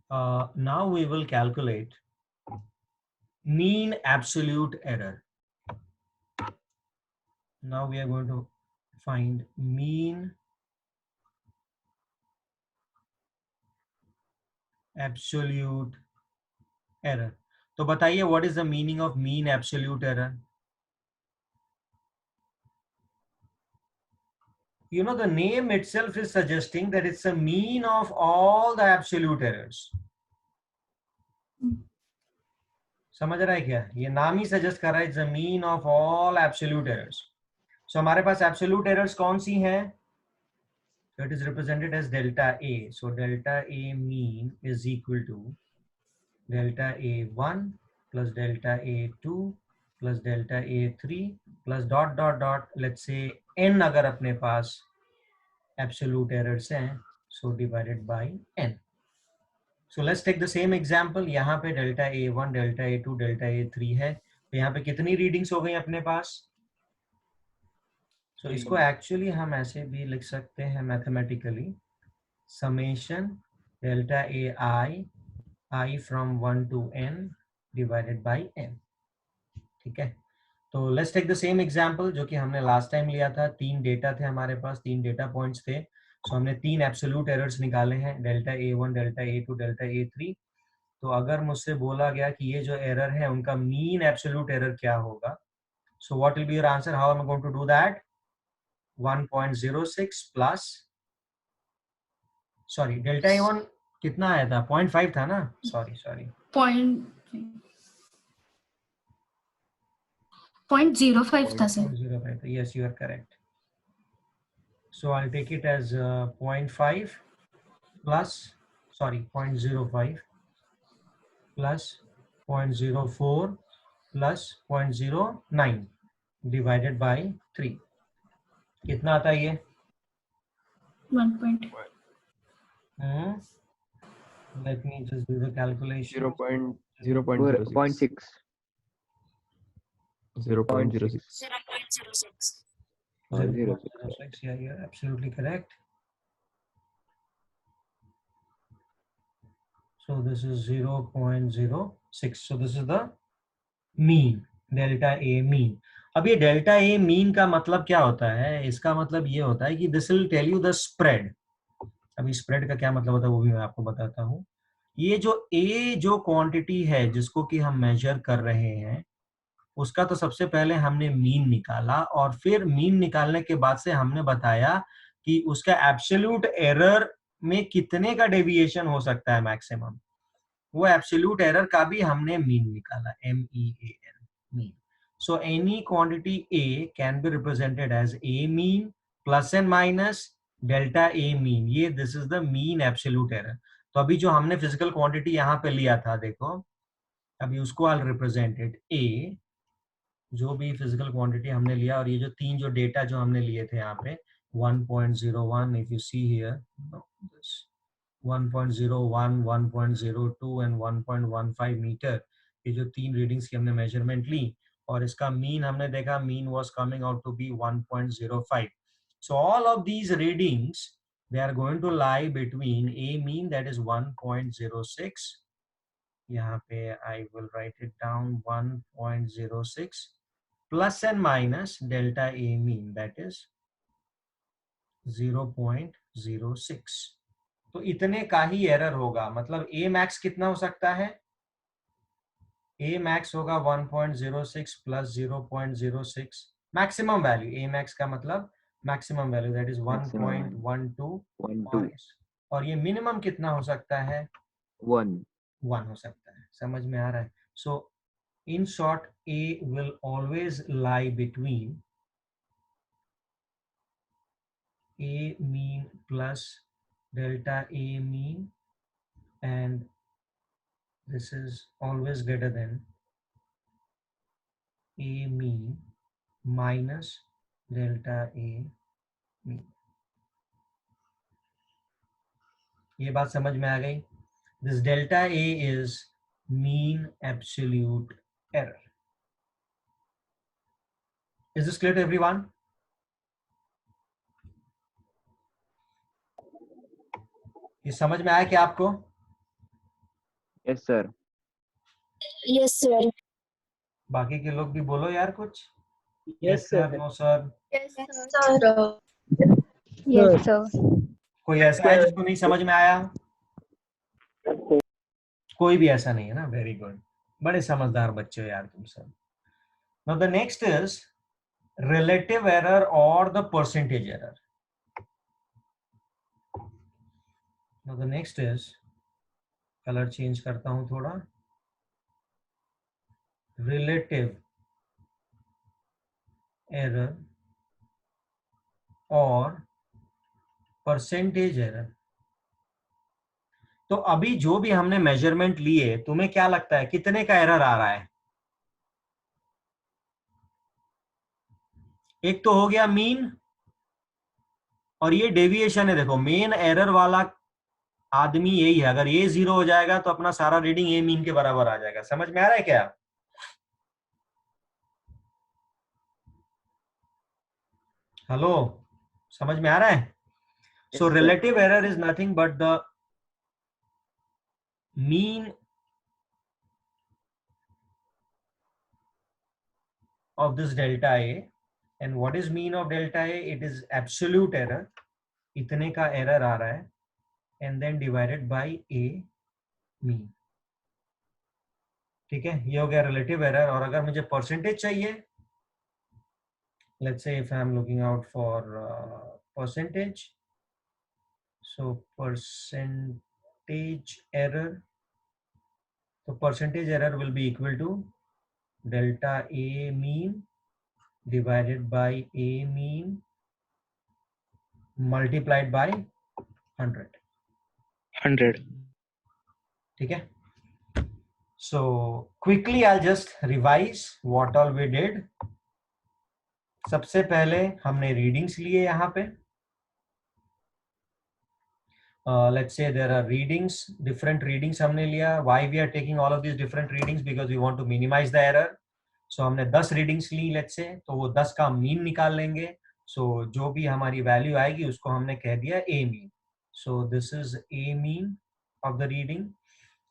Now we will calculate mean absolute error. Now we are going to find mean absolute error. तो बताइए what is the meaning of mean absolute error? You know, the name itself is suggesting that it's a mean of all the absolute errors. समझ रहा है क्या? ये नाम ही suggest कर रहा है, it's a mean of all absolute errors. So हमारे पास absolute errors कौन सी हैं? So it is represented as delta A. So delta A mean is equal to delta A1 plus delta A2 plus delta A3 plus dot dot dot, let's say n अगर अपने पास absolute errors हैं, so divided by n. So let's take the same example. यहाँ पे delta A1, delta A2, delta A3 है, तो यहाँ पे कितनी रीडिंग्स हो गई अपने पास? So इसको एक्चुअली हम ऐसे भी लिख सकते हैं mathematically, summation delta I from 1 to n divided by n. ठीक है, तो let's take the same example जो कि हमने लास्ट टाइम लिया था. 3 डेटा थे हमारे पास, 3 डेटा पॉइंट्स थे. सो हमने 3 एब्सोल्यूट एरर्स निकाले हैं, delta A1, delta A2, delta A3. तो अगर मुझसे बोला गया कि ये जो एरर है उनका मीन एब्सोल्यूट एरर क्या होगा, so what will be your answer? How am I going to do that? 1.06 plus, sorry delta A1 कितना आया था? 0.5 था ना? सॉरी 0.05 था sir. 0.05. Yes, you are correct. So I'll take it as 0.5 plus, sorry, 0.05 plus 0.04 plus 0.09 divided by 3. कितना आता है ये? 1. Let me just do the calculation. 0.06. 0.06. 0.06. Yeah, you're absolutely correct. So this is 0.06. So this is the mean, delta A mean. अब ये delta a mean का मतलब क्या होता है? इसका मतलब ये होता है कि this will tell you the spread. अभी स्प्रेड का क्या मतलब होता है वो भी मैं आपको बताता हूँ. ये जो ए जो क्वांटिटी है जिसको कि हम मेजर कर रहे हैं, उसका तो सबसे पहले हमने मीन निकाला, और फिर मीन निकालने के बाद से हमने बताया कि उसका एब्सोल्यूट एरर में कितने का डेविएशन हो सकता है मैक्सिमम. वो एब्सोल्यूट एरर का भी हमने मीन निकाला, MEAN, mean. So any quantity A can be represented as A mean plus and minus delta A mean. ये this is the mean absolute error. तो अभी जो हमने फिजिकल क्वांटिटी यहाँ पे लिया था, देखो अभी उसको I'll represent it A, जो भी फिजिकल क्वांटिटी हमने लिया, और ये जो 3 जो डेटा जो हमने लिए थे यहाँ पे 1.01, if you see here, no, this 1.01, 1.02 and 1.15 metre, ये जो 3 रीडिंग्स की हमने मेजरमेंट ली, और इसका मीन हमने देखा, mean was coming out to be 1.05. So all of these readings they are going to lie between a mean that is 1.06. यहाँ पे I will write it down 1.06 plus and minus delta a mean that is 0.06. तो इतने का ही error होगा. मतलब ए max कितना हो सकता है? ए मैक्स होगा 1.06 प्लस 0.06 मैक्सिमम वैल्यू. ए मैक्स का मतलब मैक्सिमम वैल्यू दैट इज 1.12. और ये मिनिमम कितना हो सकता है? 1 हो सकता है. समझ में आ रहा है? So in short A will always lie between A mean plus delta A mean, and this is always greater than A mean minus delta A mean. ये बात समझ में आ गई? This delta A is mean absolute error. Is this clear to everyone? ये समझ में आया क्या आपको? Yes, sir. Yes, sir. बाकी के लोग भी बोलो यार कुछ. Yes, sir, sir. No sir. Yes, sir. Yes, sir. कोई ऐसा है जिसको नहीं समझ में आया? कोई भी ऐसा नहीं है ना? Very good. बड़े समझदार बच्चे हो यार तुम सब. Now the next is relative error or the percentage error. Now the next is, color change करता हूं थोड़ा, relative error और percentage error. तो अभी जो भी हमने मेजरमेंट लिए, तुम्हें क्या लगता है कितने का एरर आ रहा है? एक तो हो गया मीन, और ये डेविएशन है. देखो मेन एरर वाला आदमी यही है. अगर ये 0 हो जाएगा तो अपना सारा रीडिंग ए मीन के बराबर आ जाएगा. समझ में आ रहा है क्या? हेलो, समझ में आ रहा है? Yes, So sir. relative error is nothing but the mean of this delta A. And what is mean of delta A? It is absolute error. इतने का error आ रहा है, and then divided by A mean. ठीक है, ये हो गया relative error. और अगर मुझे percentage चाहिए, let's say if I am looking out for percentage, so percentage error, so percentage error will be equal to delta A mean divided by A mean multiplied by 100. 100. ठीक है. So quickly I'll just revise what all we did. सबसे पहले हमने readings लिए यहाँ पे. Let's say there are readings, different readings हमने लिया. Why we are taking all of these different readings? Because we want to minimize the error. So हमने 10 readings Lee let's say, तो वो 10 का मीन निकाल लेंगे. So जो भी हमारी वैल्यू आएगी उसको हमने कह दिया A mean. So this is A mean of the reading.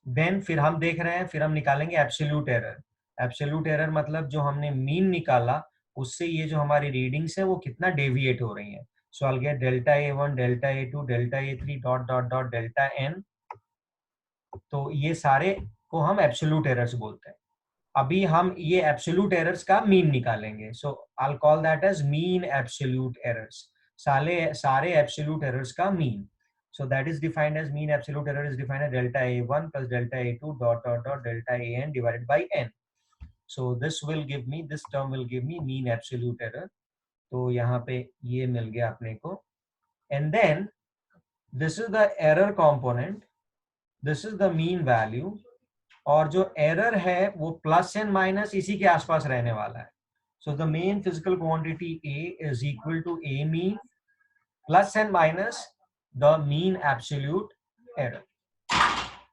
Then फिर हम देख रहे हैं, फिर हम निकालेंगे एब्सोल्यूट एरर. एब्सोल्यूट एरर मतलब जो हमने मीन निकाला उससे ये जो हमारी रीडिंग्स है वो कितना डेविएट हो रही है. सो I'll get delta A1, delta A2, delta A3 dot dot dot delta n. तो ये सारे को हम एब्सोल्यूट एरर्स बोलते हैं. अभी हम ये एब्सोल्यूट एरर्स का मीन निकालेंगे. सो I'll call that as mean absolute errors. सारे एब्सोल्यूट एरर्स का mean. So that is defined as mean absolute error is defined as delta A1 plus delta A2 dot dot dot delta AN divided by n. So this will give me, this term will give me mean absolute error. तो यहाँ पे ये मिल गया अपने को. And then this is the error component. This is the mean value. और जो error है वो plus and minus इसी के आसपास रहने वाला है. So the main physical quantity A is equal to A mean plus and minus the mean absolute error.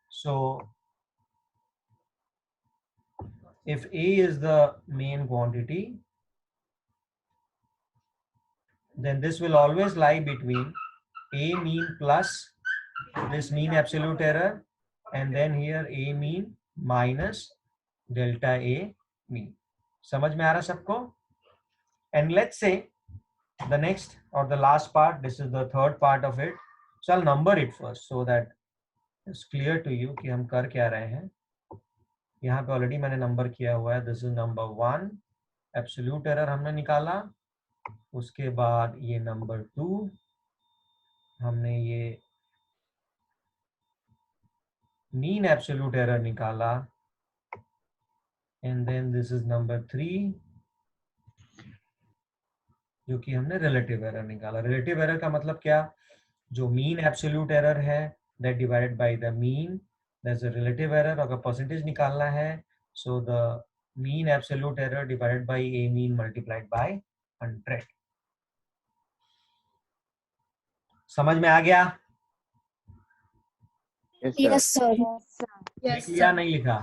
So if A is the main quantity, then this will always lie between A mean plus this mean absolute error, and then here A mean minus delta A mean. समझ में आ रहा सबको? And let's say the next or the last part, this is the third part of it. So I'll number it first so that it's clear to you कि हम कर क्या रहे हैं. यहाँ पे ऑलरेडी मैंने नंबर किया हुआ है. This is number 1, absolute error हमने निकाला. उसके बाद ये नंबर 2, हमने ये मीन एब्सोल्यूट एरर निकाला. And then this is number 3, जो कि हमने रिलेटिव एरर निकाला. रिलेटिव एरर का मतलब क्या? जो मीन एब्सोल्यूट एरर है that divided by the mean, that's a relative error. अगर परसेंटेज निकालना है, so the mean absolute error divided by a mean multiplied by 100. समझ में आ गया? Yes, sir. Yes, sir. लिख लिया नहीं लिखा?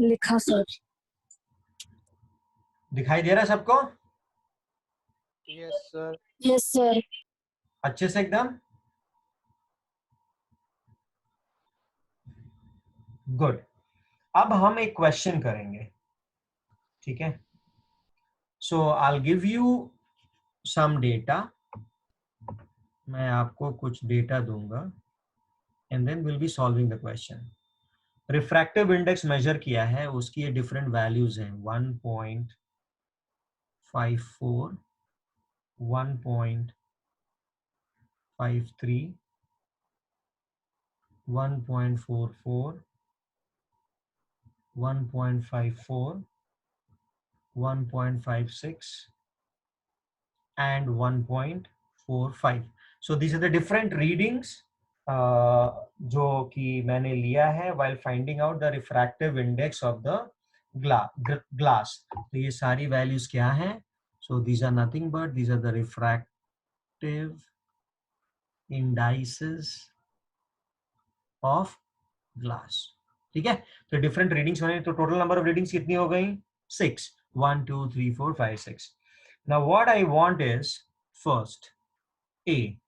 लिखा सर. दिखाई दे रहा है सबको Yes, sir. Yes, sir. अच्छे से एकदम? गुड। अब हम एक क्वेश्चन करेंगे, ठीक है? So I give you some data, मैं आपको कुछ डेटा दूंगा and then will be solving the question. Refractive index measure किया है, उसकी ये डिफरेंट वैल्यूज हैं, 1.54, 1.53, 1.44, 1.54, 1.56 and 1.45. So these are the different readings जो कि मैंने लिया है while finding out the refractive index of the glass. तो ये सारी values क्या हैं? So these are nothing but these are the refractive indices of glass. ठीक है? तो different readings होने, तो total number of readings कितनी हो गई? 6. 1 2 3 4 5 6. Now what I want is first A,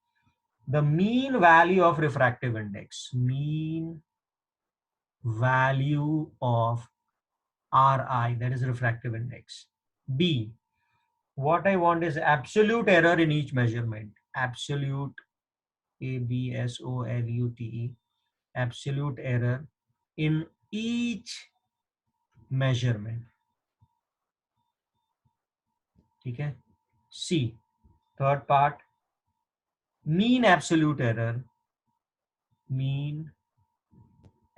the mean value of refractive index, mean value of Ri, that is refractive index. B, what I want is absolute error in each measurement, absolute ABSOLUTE, absolute error in each measurement. ठीक है? C, third part, mean absolute error, mean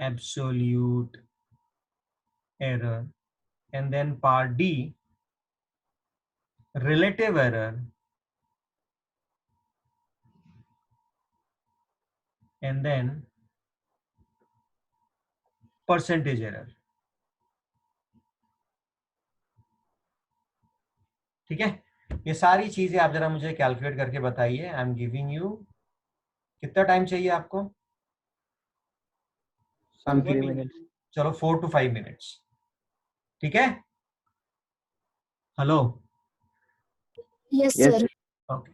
absolute error, and then part D, relative error, and then percentage error. ठीक है? ये सारी चीजें आप जरा मुझे कैलकुलेट करके बताइए। आई एम गिविंग यू, कितना टाइम चाहिए आपको? Some 3 minutes. चलो 4 to 5 minutes, ठीक है? Hello, Yes, Yes, sir. Okay.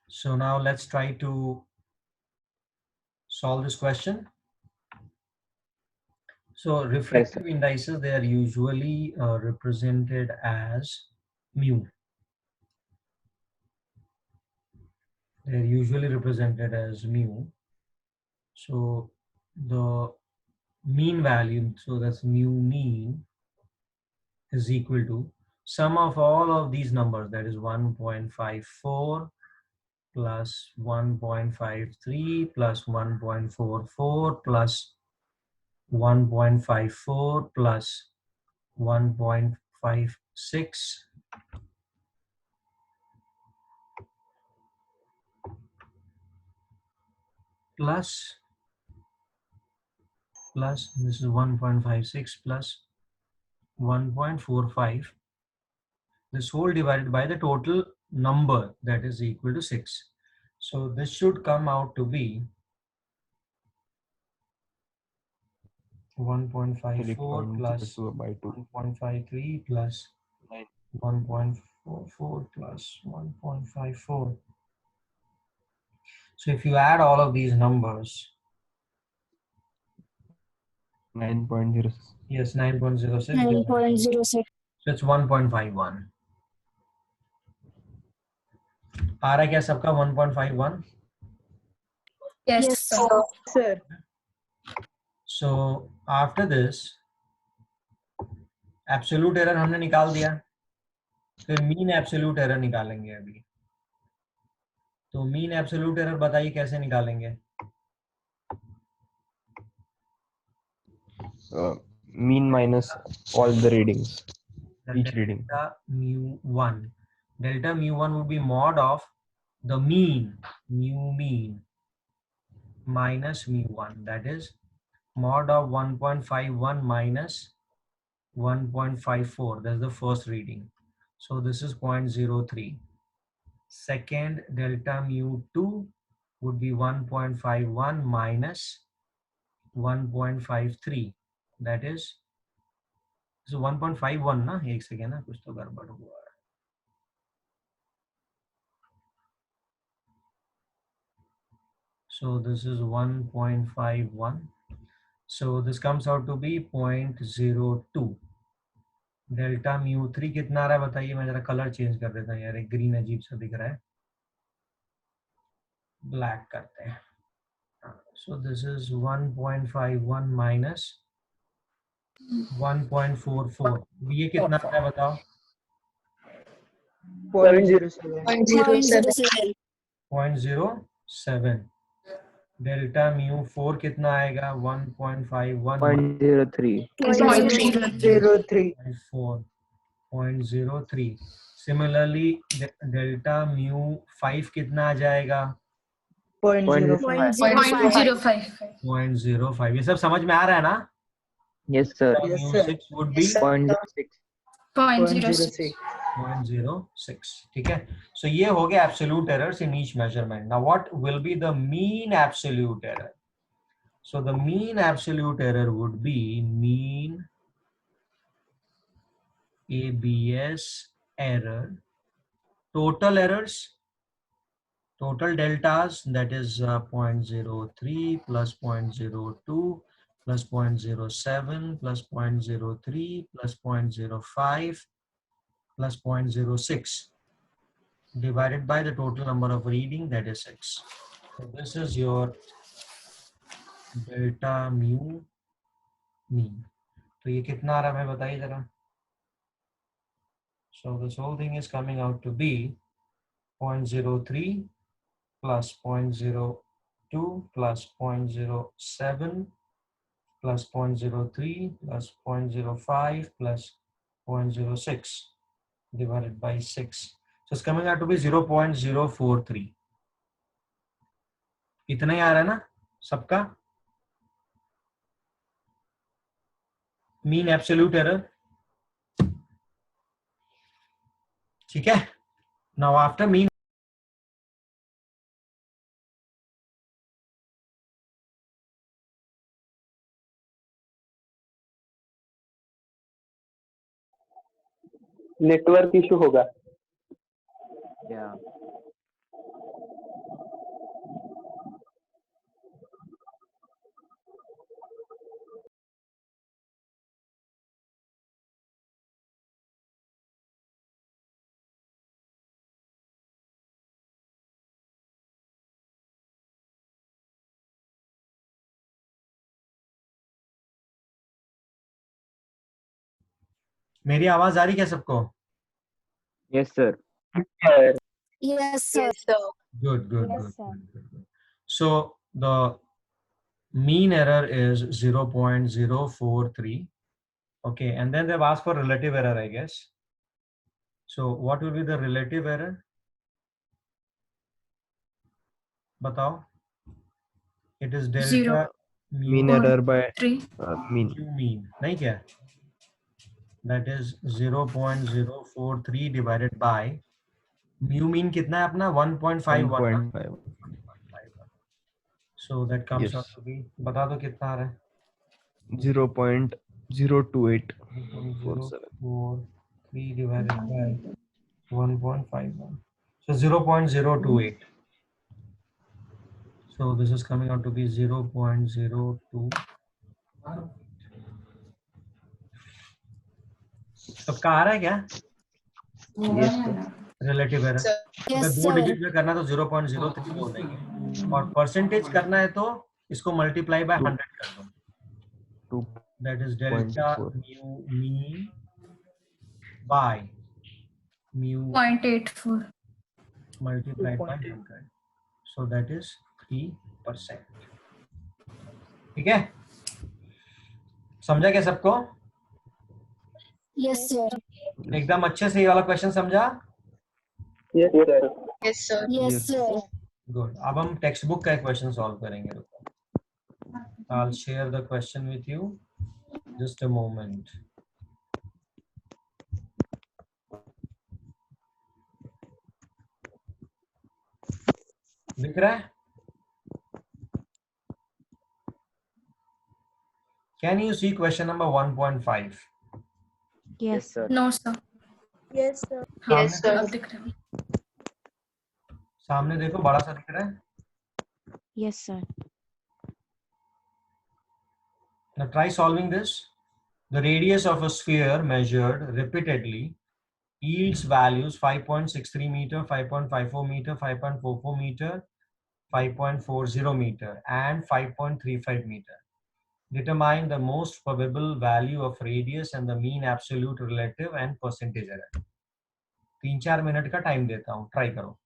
So now let's try to solve this question. So refractive indices, they are usually represented as mu. They are usually represented as mu. So the mean value, so that's mu mean, is equal to sum of all of these numbers, that is 1.54 plus 1.53 plus 1.44 plus 1.54 plus 1.56 plus this is 1.56 plus 1.45, this whole divided by the total number, that is equal to 6. So this should come out to be 1.54 plus 1.53 plus 1.44 plus 1.54. So if you add all of these numbers, 9.06. yes, 9.06. 9.06. So it's 1.51. आ रहा है क्या सबका 1.51? Yes, sir. Sir. So after this, absolute error हमने निकाल दिया, फिर mean absolute error निकालेंगे अभी। तो मीन एब्सोल्यूट एरर बताइए कैसे निकालेंगे? Mean minus all the readings. Each reading. Delta mu1 would be mod of the mean, mu mean, minus mu1, that is mod of 1.51 minus 1.54, that's the first reading. So this is 0.03. Second, delta mu2 would be 1.51 minus 1.53, that is so 1.51 ना, एक second ना, कुछ तो गड़बड़ हुआ है। So this is 1.51. So this comes out to be 0.02. Delta mu 3 कितना आ रहा है बताइए. मैं जरा कलर चेंज कर देता हूँ यार, एक ग्रीन अजीब सा दिख रहा है, ब्लैक करते हैं. So this is 1.51 minus 1.44. ये कितना आता है बताओ. 0.07. 0.07. डेल्टा म्यू 4 कितना आएगा. 1.51 0.03. 0.03. 0.03. Similarly, डेल्टा म्यू 5 कितना आ जाएगा. 0.05. 0.05. ये सब समझ में आ रहा है ना. Yes, sir. Mu 6 would be 0.06. 0.06. ठीक है. So ये हो गया absolute errors in each measurement. Now what will be the mean absolute error? So the mean absolute error would be mean ABS error, total errors, total deltas, that is 0.03 plus 0.02 plus 0.07 plus 0.03 plus 0.05 plus 0.06 divided by the total number of reading, that is 6. So this is your delta mu mean. तो ये कितना आ रहा है मैं बताइए जरा. So this whole thing is coming out to be 0.03 plus 0.02 plus 0.07 plus 0.03 plus 0.05 plus 0.06 divided by 6. So it's coming out to be 0.043. इतना ही आ रहा है ना सबका. Mean absolute error. ठीक है. Now after mean network issue होगा. Yeah. मेरी आवाज आ रही क्या सबको. Yes, sir. Yes, sir. Good, good, Yes, good, sir. good, good, good. So the mean error is 0.043. Okay, and then they've asked for relative error, I guess. So what will be the relative error? बताओ. It is delta Zero. Mean mu error by mean. mean. नहीं क्या. That is 0.043 divided by mu mean कितना है अपना 1.51. 1.5. So that comes Yes. out to be, बता दो कितना आ रहा है. 0.02847. 0.043 divided by 1.51. So 0.028. So this is coming out to be 0.02. सबका आ रहा है क्या. Yes, sir. Relative error. अगर Yes, दो sir. डिजिट में करना तो 0.03 बोल देंगे, और परसेंटेज करना है तो इसको मल्टीप्लाई बाय 100 कर दो. 2. That is delta 0.4. Mu mean by mu 0.84. multiplied by 100. So that is 3%. ठीक है. समझा क्या सबको. Yes, sir. एकदम अच्छे से ये वाला क्वेश्चन समझा. Yes sir. Yes, sir. Good. अब हम टेक्स्ट बुक का क्वेश्चन सॉल्व करेंगे. I'll share the question with you. Just a moment. दिख रहा है. Can you see question number 1.5? Yes, sir. No, sir. Yes, sir. Yes, sir. अब दिख रहा है. सामने देखो बड़ा सा दिख रहा है. Yes, sir. Now try solving this. The radius of a sphere measured repeatedly yields values 5.63 meter, 5.54 meter, 5.44 meter, 5.40 meter, and 5.35 meter. Determine the most probable value of radius and the mean absolute relative and percentage error. 3-4 minute का time देता हूँ, try करो.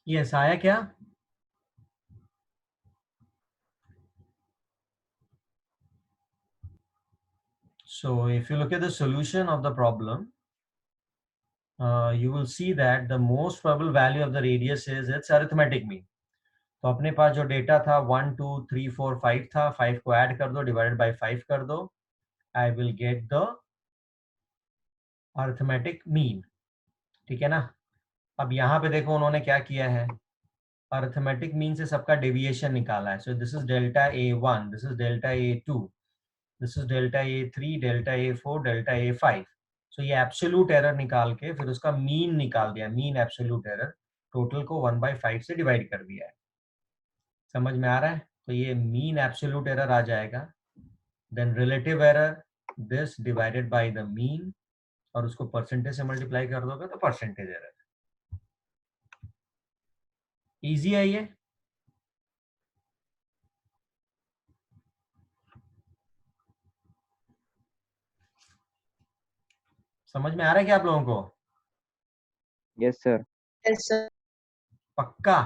Yes, आया क्या? So if you look at the solution of the problem, you will see that the most probable value of the radius is its arithmetic mean. तो अपने पास जो data था 1 2 3 4 5 था, 5 को ऐड कर दो, डिवाइडेड बाय 5 कर दो, I will get the arithmetic mean. ठीक है ना? अब यहाँ पे देखो उन्होंने क्या किया है, अरिथमेटिक मीन से सबका डेविएशन निकाला है. So this is delta A1, this is delta A2, this is delta A3, delta A4, delta A5. सो ये एब्सोल्यूट एरर निकाल के फिर उसका मीन निकाल दिया, मीन एब्सोल्यूट एरर, टोटल को 1/5 से डिवाइड कर दिया है. समझ में आ रहा है? तो ये मीन एब्सोल्यूट एरर आ जाएगा, then relative error this divided by the mean, और उसको परसेंटेज से मल्टीप्लाई कर दोगे तो परसेंटेज एरर. इजी है ये. समझ में आ रहा है क्या आप लोगों को? Yes, sir. Yes, sir. पक्का?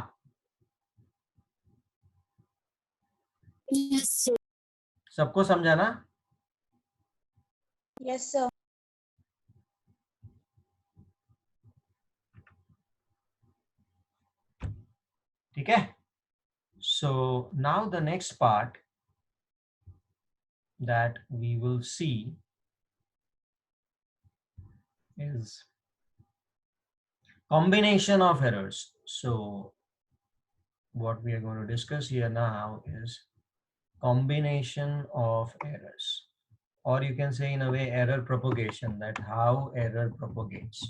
Yes, sir. सबको समझा ना? Yes, sir. ठीक है. So now the next part that we will see is combination of errors. So what we are going to discuss here now is combination of errors, or you can say in a way error propagation, that how error propagates.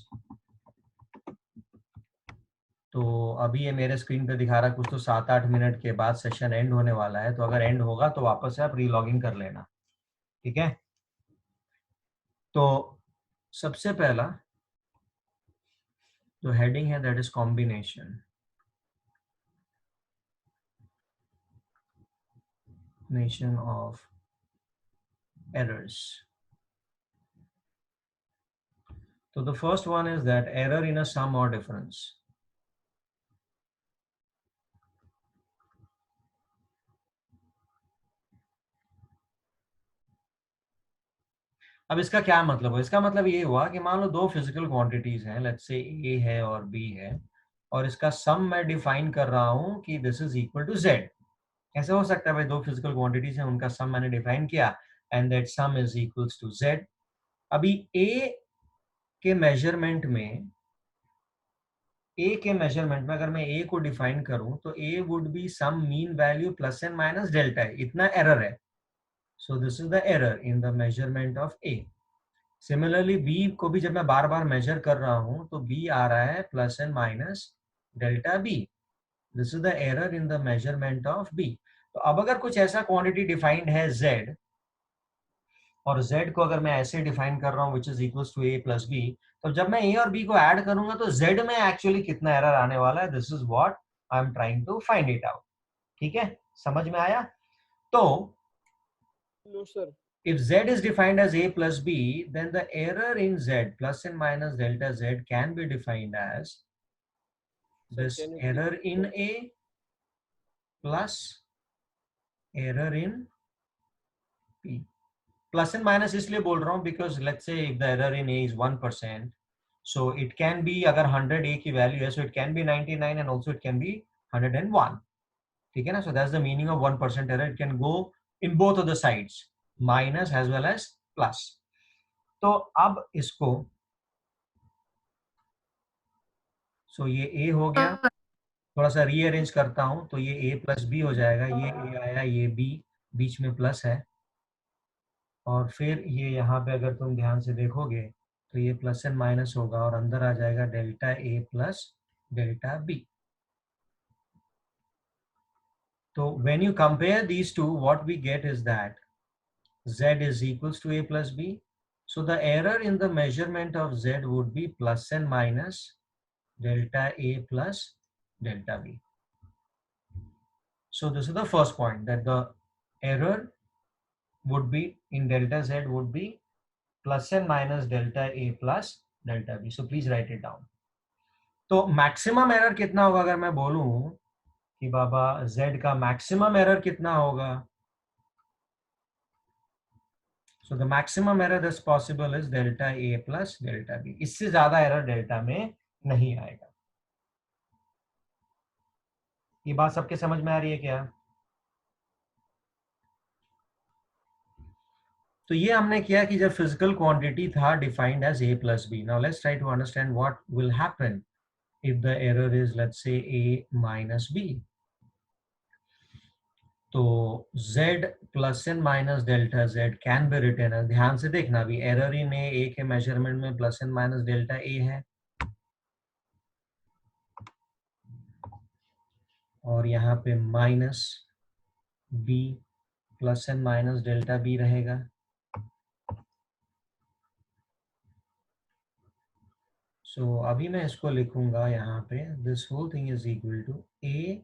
तो अभी ये मेरे screen पे दिखा रहा कुछ तो 7-8 minute के बाद सेशन एंड होने वाला है, तो अगर एंड होगा तो वापस से आप रीलॉगिन कर लेना. ठीक है? तो सबसे पहला जो हेडिंग है that is combination of errors. So the first one is that error in a sum or difference. अब इसका क्या मतलब है? इसका मतलब ये हुआ कि मान लो दो फिजिकल क्वांटिटीज हैं, लेट्स से ए है और बी है, और इसका सम मैं डिफाइन कर रहा हूं कि this is equal to Z. कैसे हो सकता है भाई? दो फिजिकल क्वांटिटीज हैं, उनका सम मैंने डिफाइन किया, and that sum is equals to Z. अभी a के मेजरमेंट में अगर मैं a को डिफाइन करूं तो a would be some mean value plus and minus delta है, इतना एरर है. So this is the error in the measurement of a. Similarly b को भी जब मैं बार बार मेजर कर रहा हूं तो b आ रहा है plus and minus delta b. This is the error in the measurement of b. तो अब अगर कुछ ऐसा क्वांटिटी डिफाइंड है z, और z को अगर मैं ऐसे डिफाइन कर रहा हूँ which is equals to a plus b, तो जब मैं a और b को ऐड करूंगा तो z में एक्चुअली कितना एरर आने वाला है, this is what I am trying to find it out. ठीक है, समझ में आया? तो no sir. if z is defined as a plus b, then the error in z plus and minus delta z can be defined as this error in a plus error in b. Plus and minus इसलिए बोल रहा हूँ because let's say if the error in A is 1%, so it can be, अगर 100 A की value है, so it can be 99 and also it can be 101. ठीक है ना? So that's the meaning of 1% error. It can go in both of the sides, minus as well as plus. तो अब इसको, सो ये a हो गया, थोड़ा सा रीअरेंज करता हूं तो ये a प्लस b हो जाएगा. ये a आया, ये b, बीच में प्लस है, और फिर ये यहाँ पे अगर तुम ध्यान से देखोगे तो ये प्लस एंड माइनस होगा और अंदर आ जाएगा delta a plus delta b. तो when you compare these two, what we get is that z is equals to a plus b. So the error in the measurement of z would be plus and minus delta a plus delta b. So this is the first point, that the error would be in delta z would be plus and minus delta a plus delta b. So please write it down. तो maximum error कितना होगा अगर मैं बोलूं कि बाबा z का maximum error कितना होगा? So the maximum error that's possible is delta a plus delta b. इससे ज्यादा एरर डेल्टा में नहीं आएगा. ये बात सबके समझ में आ रही है क्या? तो ये हमने किया कि जब फिजिकल क्वांटिटी था defined as a plus b. Now let's try to understand what will happen if the error is, let's say, a minus b. तो z plus and minus delta z can be written as, ध्यान से देखना भी, error in a के measurement में plus and minus delta a है, और यहाँ पे minus b plus and minus delta b रहेगा. So अभी मैं इसको लिखूंगा यहाँ पे, this whole thing is equal to a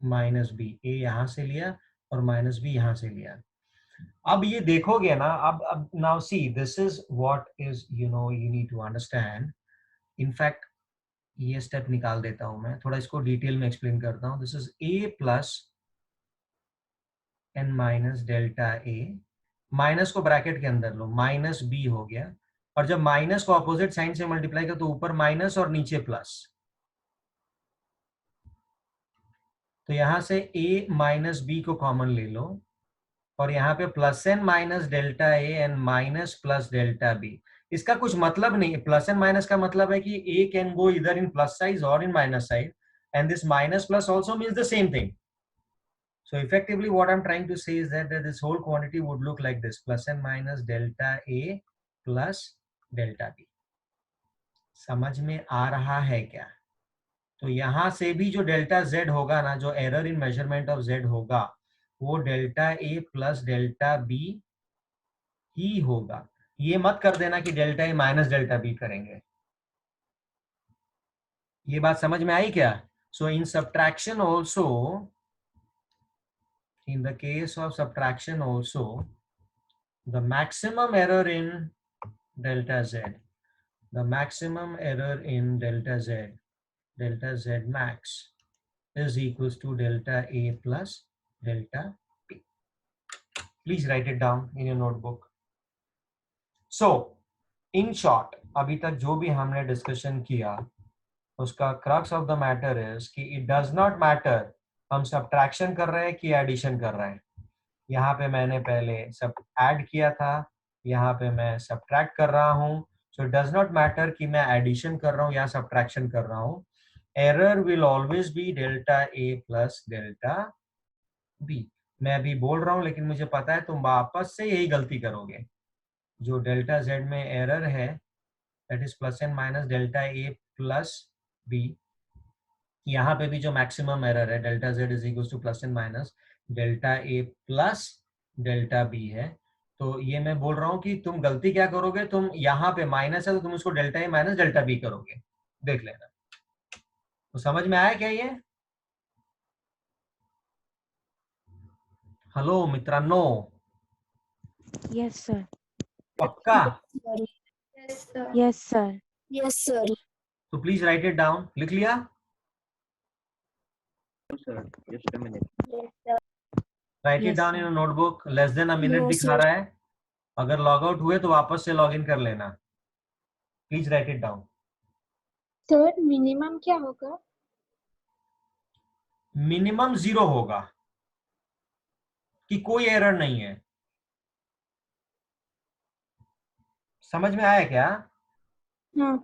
minus b. a यहाँ से लिया और माइनस b यहाँ से लिया. अब ये देखोगे ना, अब now see, this is what is, you know, you need to understand. In fact ये स्टेप निकाल देता हूं मैं, थोड़ा इसको डिटेल में एक्सप्लेन करता हूं. This is a plus and minus delta a. Minus को ब्रैकेट के अंदर लो, माइनस b हो गया, और जब माइनस को ऑपोजिट साइन से मल्टीप्लाई कर तो ऊपर माइनस और नीचे प्लस. तो यहां से a माइनस b को कॉमन ले लो, और यहाँ पे plus and minus delta A and minus plus delta B. इसका कुछ मतलब नहीं है. प्लस एंड माइनस का मतलब है कि ए कैन गो इधर इन प्लस साइड और in minus side, and this minus plus also means the same thing. So effectively what I'm trying to say is that this whole quantity would look like this, plus and minus delta a plus delta b. समझ में आ रहा है क्या? तो यहां से भी जो डेल्टा z होगा ना, जो error in measurement of z होगा, वो delta a plus delta b ही होगा. ये मत कर देना कि delta a minus delta b करेंगे. ये बात समझ में आई क्या? So in subtraction also, in the case of subtraction also, the maximum error in delta z, the maximum error in delta z max is equals to delta a plus delta b. Please write it down in your notebook. So in short, अभी तक जो भी हमने discussion किया उसका crux of the matter is कि it does not matter हम subtraction कर रहे हैं कि एडिशन कर रहे हैं. यहाँ पे मैंने पहले सब ऐड किया था, यहाँ पे मैं सब्ट्रैक्ट कर रहा हूँ. सो डज नॉट मैटर कि मैं एडिशन कर रहा हूँ या सब्ट्रैक्शन कर रहा हूँ. Error will always be delta A plus delta B. मैं अभी बोल रहा हूँ लेकिन मुझे पता है तुम वापस से यही गलती करोगे. जो डेल्टा जेड में एरर है that is plus and minus delta A plus B. यहाँ पे भी जो मैक्सिमम एरर है delta Z is equal to plus and minus delta A plus delta B है. तो ये मैं बोल रहा हूँ कि तुम गलती क्या करोगे, तुम यहाँ पे माइनस है तो तुम उसको delta A minus delta B करोगे. देख लेना. तो समझ में आया क्या ये? हेलो मित्रांनो, Yes, sir. पक्का? Yes, sir. Yes, sir. Yes, sir. तो प्लीज राइट इट डाउन. लिख लिया? Sir, just a minute. Yes, sir. Right it Yes, down in sir. Notebook. Less than a minute No, दिखा sir. रहा है. अगर log out हुए तो वापस से लॉग इन कर लेना. Please right it down. Sir minimum क्या होगा? मिनिमम 0 होगा कि कोई एरर नहीं है. समझ में आया क्या? हाँ.